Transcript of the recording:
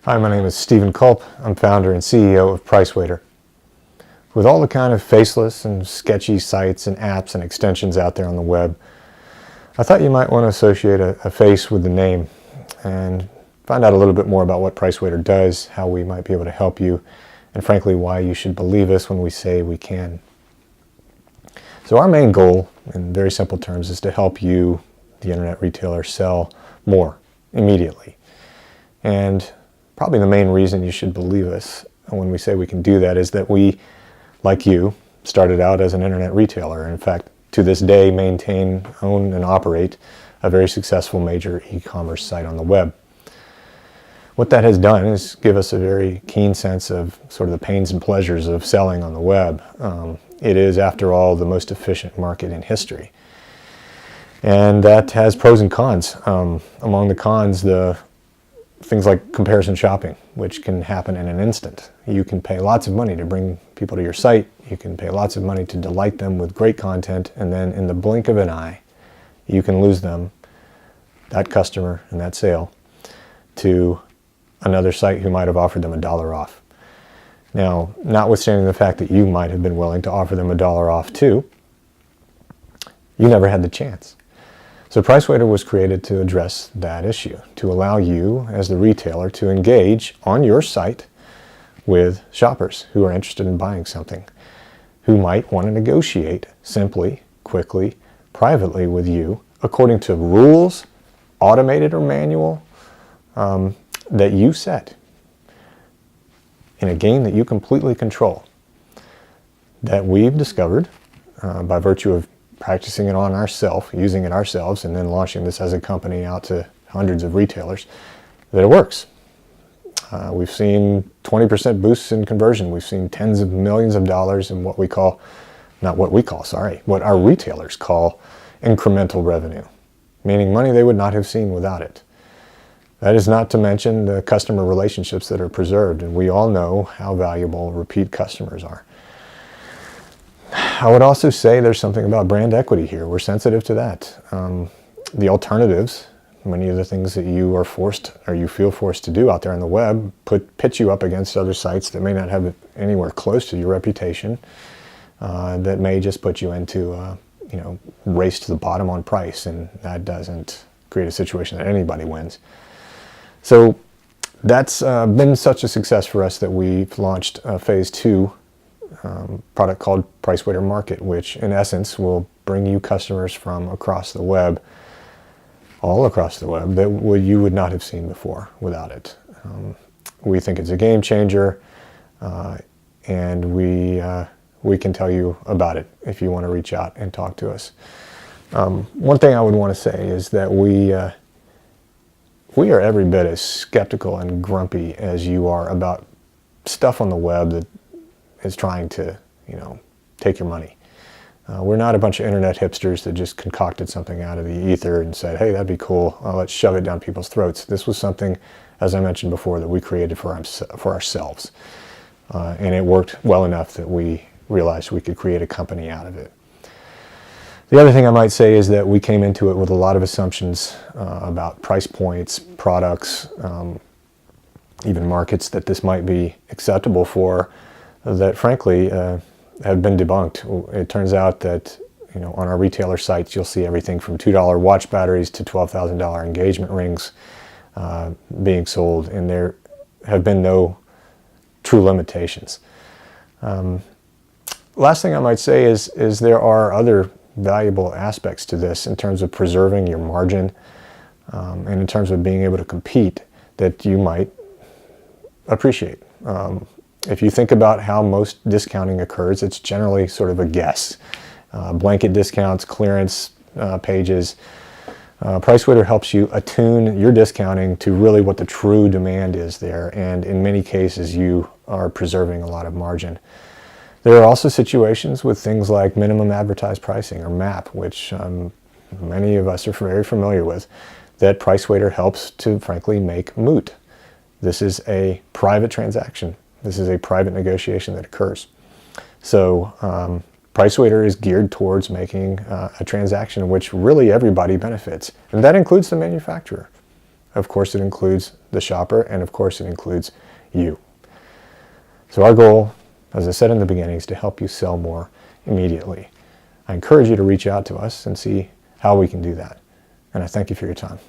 Hi, my name is Stephen Culp. I'm founder and CEO of PriceWaiter. With all the kind of faceless and sketchy sites and apps and extensions out there on the web, I thought you might want to associate a face with the name and find out a little bit more about what PriceWaiter does, how we might be able to help you, and frankly, why you should believe us when we say we can. So our main goal, in very simple terms, is to help you, the internet retailer, sell more immediately. And probably the main reason you should believe us when we say we can do that is that we, like you, started out as an internet retailer. In fact, to this day, maintain, own, and operate a very successful major e-commerce site on the web. What that has done is give us a very keen sense of sort of the pains and pleasures of selling on the web. It is, after all, the most efficient market in history. And that has pros and cons. Among the cons, things like comparison shopping, which can happen in an instant. You can pay lots of money to bring people to your site. You can pay lots of money to delight them with great content, and then in the blink of an eye, you can lose them, that customer and that sale, to another site who might have offered them $1 off. Now, notwithstanding the fact that you might have been willing to offer them $1 off too, you never had the chance. So PriceWaiter was created to address that issue, to allow you as the retailer to engage on your site with shoppers who are interested in buying something, who might want to negotiate simply, quickly, privately with you according to rules, automated or manual, that you set in a game that you completely control, that we've discovered by virtue of practicing it on ourselves, using it ourselves, and then launching this as a company out to hundreds of retailers, that it works. We've seen 20% boosts in conversion. We've seen tens of millions of dollars in what our retailers call incremental revenue, meaning money they would not have seen without it. That is not to mention the customer relationships that are preserved, and we all know how valuable repeat customers are. I would also say there's something about brand equity here. We're sensitive to that. The alternatives, many of the things that you are forced or you feel forced to do out there on the web, pitch you up against other sites that may not have anywhere close to your reputation, that may just put you into race to the bottom on price, and that doesn't create a situation that anybody wins. So that's been such a success for us that we've launched phase 2 product called PriceWaiter Market, which in essence will bring you customers from across the web, all across the web, that you would not have seen before without it. We think it's a game changer, and we can tell you about it if you want to reach out and talk to us. One thing I would want to say is that we are every bit as skeptical and grumpy as you are about stuff on the web that is trying to, take your money. We're not a bunch of internet hipsters that just concocted something out of the ether and said, hey, that'd be cool, let's shove it down people's throats. This was something, as I mentioned before, that we created for ourselves. And it worked well enough that we realized we could create a company out of it. The other thing I might say is that we came into it with a lot of assumptions about price points, products, even markets that this might be acceptable for, that frankly have been debunked. It turns out that on our retailer sites you'll see everything from $2 watch batteries to $12,000 engagement rings being sold, and there have been no true limitations. Last thing I might say is there are other valuable aspects to this in terms of preserving your margin and in terms of being able to compete that you might appreciate. If you think about how most discounting occurs, it's generally sort of a guess. Blanket discounts, clearance pages. PriceWaiter helps you attune your discounting to really what the true demand is there, and in many cases you are preserving a lot of margin. There are also situations with things like minimum advertised pricing, or MAP, which many of us are very familiar with, that PriceWaiter helps to frankly make moot. This is a private transaction. This is a private negotiation that occurs. So PriceWaiter is geared towards making a transaction in which really everybody benefits, and that includes the manufacturer. of course it includes the shopper, and of course it includes you. So our goal, as I said in the beginning, is to help you sell more immediately. I encourage you to reach out to us and see how we can do that. And I thank you for your time.